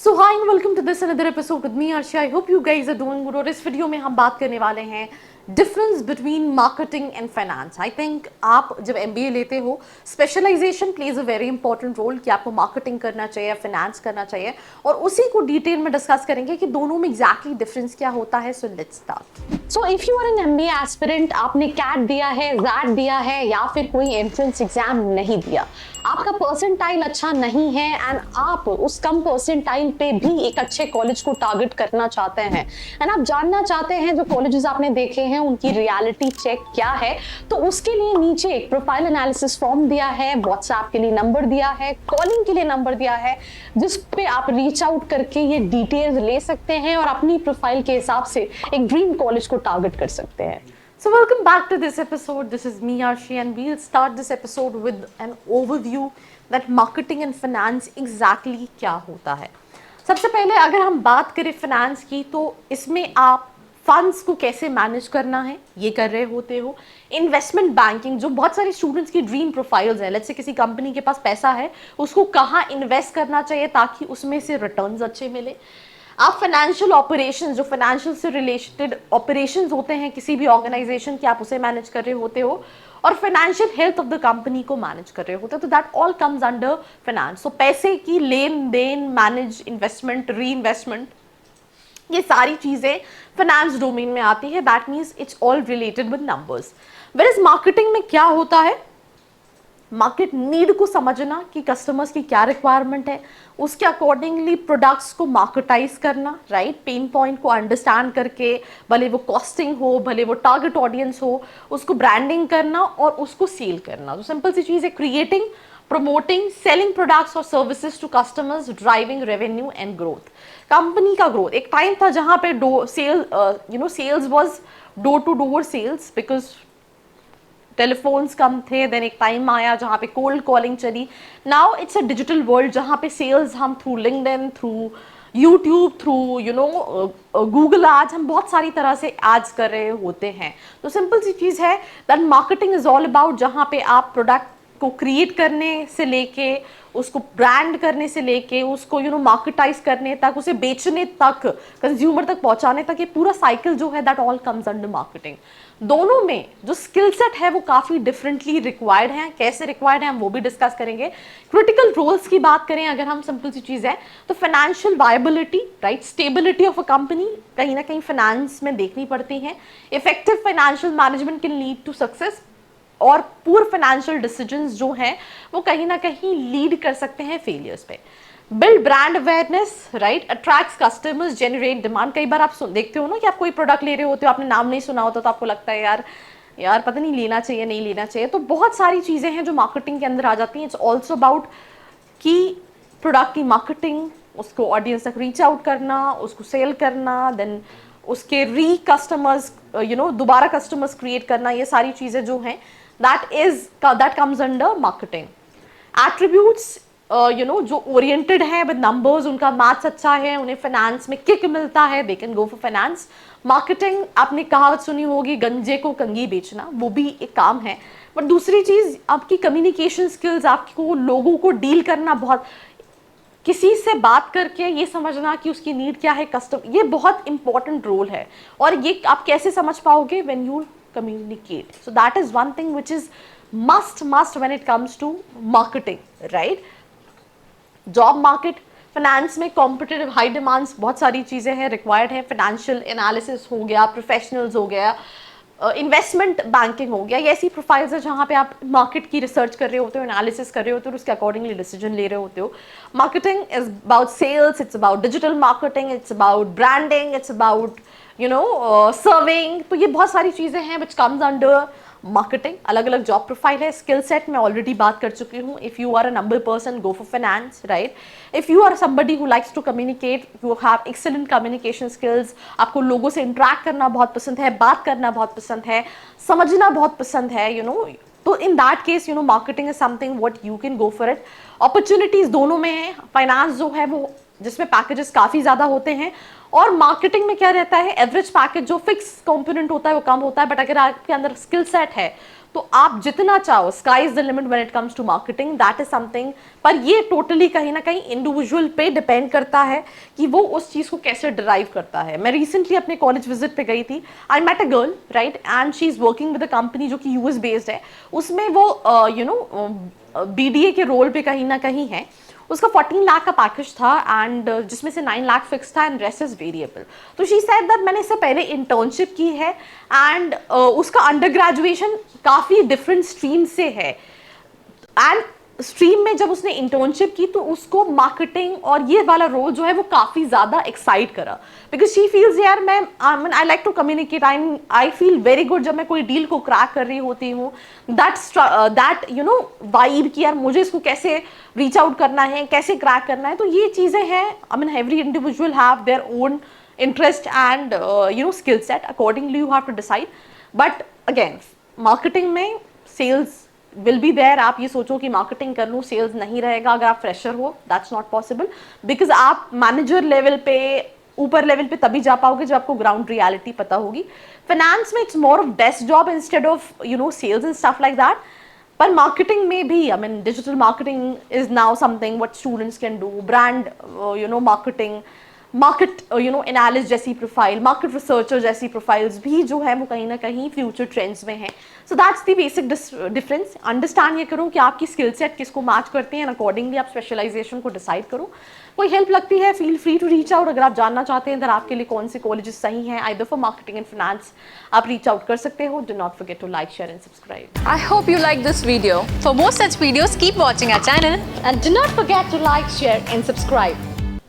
So hi and welcome to this another episode with me Arshi. I hope you guys are doing good. और इस video में हम बात करने वाले हैं difference between marketing and finance. I think आप जब MBA लेते हो, specialization plays a very important role कि आपको मार्केटिंग करना चाहिए, फाइनेंस करना चाहिए, और उसी को डिटेल में डिस्कस करेंगे कि दोनों में एग्जैक्टली डिफरेंस क्या होता है। So let's start. So if you are an MBA aspirant, आपने कैट दिया है, जैट दिया है या फिर कोई एंट्रेंस एग्जाम नहीं दिया, आपका परसेंटाइल अच्छा नहीं है एंड आप उस कम परसेंटाइल पे भी एक अच्छे कॉलेज को टारगेट करना चाहते हैं एंड आप जानना चाहते हैं जो कॉलेजेस आपने देखे हैं उनकी रियलिटी चेक क्या है, तो उसके लिए नीचे एक प्रोफाइल एनालिसिस फॉर्म दिया है, व्हाट्सएप के लिए नंबर दिया है, कॉलिंग के लिए नंबर दिया है, जिस पे आप रीच आउट करके ये डिटेल्स ले सकते हैं और अपनी प्रोफाइल के हिसाब से एक ड्रीम कॉलेज को टारगेट कर सकते हैं। So welcome back to this episode. This is me Arshi and we'll start this episode with an overview that marketing and finance exactly क्या होता है। सबसे पहले अगर हम बात करें finance की, तो इसमें आप फंड्स को कैसे मैनेज करना है ये कर रहे होते हो। इन्वेस्टमेंट बैंकिंग जो बहुत सारे स्टूडेंट्स की ड्रीम प्रोफाइल्स है, लेट्स से किसी कंपनी के पास पैसा है, उसको कहाँ इन्वेस्ट करना चाहिए ताकि उसमें से रिटर्न्स अच्छे मिले। आप फाइनेंशियल ऑपरेशंस, जो फाइनेंशियल से रिलेटेड ऑपरेशंस होते हैं किसी भी ऑर्गेनाइजेशन की, आप उसे मैनेज कर रहे होते हो, और financial health of the company को मैनेज कर रहे होते हो। तो that all comes under finance. तो पैसे की लेन देन, मैनेज, इन्वेस्टमेंट, री इन्वेस्टमेंट, ये सारी चीजें फाइनेंस डोमेन में आती है। That means it's all related with numbers. Where marketing में क्या होता है, मार्केट नीड को समझना कि कस्टमर्स की क्या रिक्वायरमेंट है, उसके अकॉर्डिंगली प्रोडक्ट्स को मार्केटाइज करना, राइट, पेन पॉइंट को अंडरस्टैंड करके, भले वो कॉस्टिंग हो, भले वो टारगेट ऑडियंस हो, उसको ब्रांडिंग करना और उसको सेल करना। तो सिंपल सी चीज़ है, क्रिएटिंग, प्रमोटिंग, सेलिंग प्रोडक्ट्स और services to customers, driving revenue and growth. Company का ग्रोथ, एक टाइम था जहाँ पे sales was door to door sales, because telephones कम थे। देन एक टाइम आया जहाँ पे कोल्ड कॉलिंग चली। Now it's a digital world जहाँ पे सेल्स हम through LinkedIn, through YouTube, through Google ads, हम बहुत सारी तरह से एड्स कर रहे होते हैं। तो सिंपल सी चीज़ है that marketing is all about जहाँ पे आप प्रोडक्ट को क्रिएट करने से लेके, उसको ब्रांड करने से लेके, उसको मार्केटाइज करने तक, उसे बेचने तक, कंज्यूमर तक पहुंचाने तक, ये पूरा साइकिल जो है that all comes under marketing. दोनों में जो स्किल सेट है वो काफी डिफरेंटली रिक्वायर्ड है। कैसे रिक्वायर्ड है हम वो भी डिस्कस करेंगे। क्रिटिकल रोल्स की बात करें अगर हम, सिंपल सी चीज है, तो financial viability, right, stability of a company कहीं ना कहीं फाइनेंस में देखनी पड़ती है। Effective financial management can lead to success, और पूर फाइनेंशियल डिसीजंस जो हैं वो कहीं ना कहीं लीड कर सकते हैं फेलियर्स पे। Build brand awareness, right, attracts customers, generate demand. कई बार आप देखते हो ना कि आप कोई प्रोडक्ट ले रहे होते हो, आपने नाम नहीं सुना होता, तो आपको लगता है यार यार पता नहीं लेना चाहिए नहीं लेना चाहिए। तो बहुत सारी चीज़ें हैं जो मार्केटिंग के अंदर आ जाती हैं। इट्स ऑल्सो अबाउट कि प्रोडक्ट की मार्केटिंग, उसको ऑडियंस तक रीच आउट करना, उसको सेल करना, देन उसके री कस्टमर्स, दोबारा कस्टमर्स क्रिएट करना, ये सारी चीज़ें जो हैं that comes under marketing. Attributes, जो ओरिएंटेड है विद नंबर्स, उनका मैथ्स अच्छा है, उन्हें फाइनेंस में किक मिलता है, they can go for finance. Marketing, आपने कहावत सुनी होगी, गंजे को कंघी बेचना, वो भी एक काम है। बट दूसरी चीज़ आपकी कम्युनिकेशन स्किल्स, आपको लोगों को डील करना, बहुत किसी से बात करके ये समझना कि उसकी नीड क्या है, ये बहुत इंपॉर्टेंट रोल है। और ये आप कैसे समझ पाओगे, when you communicate. So that is one thing which is must when it comes to marketing, right? Job market, finance में competitive high demands, बहुत सारी चीज़ें हैं required है। financial analysis हो गया, professionals हो गया, इन्वेस्टमेंट बैंकिंग हो गया, ये ऐसी प्रोफाइल्स है जहाँ पे आप मार्केट की रिसर्च कर रहे होते हो, एनालिसिस कर रहे होते हो, उसके अकॉर्डिंगली डिसीजन ले रहे होते हो। Marketing is about sales, it's about digital marketing, it's about branding, it's about serving. तो ये बहुत सारी चीज़ें हैं विच कम्स अंडर मार्केटिंग। अलग अलग जॉब प्रोफाइल है। स्किल सेट मैं ऑलरेडी बात कर चुकी हूँ। If you are a number person, go for finance, right. If you are somebody who likes to communicate, you have excellent communication skills, आपको लोगों से इंटरेक्ट करना बहुत पसंद है, बात करना बहुत पसंद है, समझना बहुत पसंद है, तो in that case marketing is something what you can go for it. Opportunities दोनों में है। फाइनेंस जो है वो, जिसमें पैकेजेस काफ़ी ज़्यादा होते हैं, और मार्केटिंग में क्या रहता है, एवरेज पैकेज जो फिक्स कंपोनेंट होता है वो कम होता है। बट अगर आपके अंदर स्किल सेट है तो आप जितना चाहो, sky is the limit when it comes to marketing, that is something. पर ये टोटली कहीं ना कहीं इंडिविजुअल पे डिपेंड करता है कि वो उस चीज़ को कैसे ड्राइव करता है। मैं रिसेंटली अपने कॉलेज विजिट पे गई थी, I met a girl right, and she is working with a company जो कि यूएस बेस्ड है। उसमें वो बीडीए के रोल पे कहीं ना कहीं है। उसका 14 लाख का पैकेज था एंड जिसमें से 9 लाख फिक्स था एंड रेस्ट इज वेरिएबल। तो शी सेड दैट मैंने इससे पहले इंटर्नशिप की है एंड उसका अंडर ग्रेजुएशन काफ़ी डिफरेंट स्ट्रीम से है एंड स्ट्रीम में जब उसने इंटर्नशिप की तो उसको मार्केटिंग और ये वाला रोल जो है वो काफ़ी ज़्यादा एक्साइट करा, बिकॉज शी फील्स यार मैं I like to communicate, I feel very good जब मैं कोई डील को क्रैक कर रही होती हूँ, दैट यू नो वाइब कि यार मुझे इसको कैसे रीच आउट करना है, कैसे क्रैक करना है। तो ये चीज़ें हैं, I mean every individual have their own interest and you know skill set, accordingly you have to decide. But again marketing में सेल्स विल बी देयर। आप ये सोचो कि मार्केटिंग कर लूँ सेल्स नहीं रहेगा अगर आप फ्रेशर हो, दैट्स नॉट पॉसिबल, बिकॉज आप मैनेजर लेवल पे, ऊपर लेवल पे तभी जा पाओगे जब आपको ग्राउंड रियलिटी पता होगी। फाइनेंस में it's more of desk job instead of you know sales and stuff like that. पर मार्केटिंग में भी, I mean digital marketing is now something what students can do, brand you know marketing, market you know analyst जैसी प्रोफाइल, market researcher जैसी profiles भी जो है वो कहीं ना कहीं फ्यूचर ट्रेंड्स में है। So that's the basic difference. Understand ये करो कि आपकी स्किल सेट किसको मैच करते हैं, अकॉर्डिंगली आप स्पेशलाइजेशन को डिसाइड करो। कोई हेल्प लगती है feel free to reach out. अगर आप जानना चाहते हैं अगर आपके लिए कौन से कॉलेजेस सही हैं either for marketing and finance, आप रीच आउट कर सकते हो। Do not forget to like, share and subscribe. I hope you like this video. For more such videos, keep watching our channel. And do not forget to like, share and subscribe.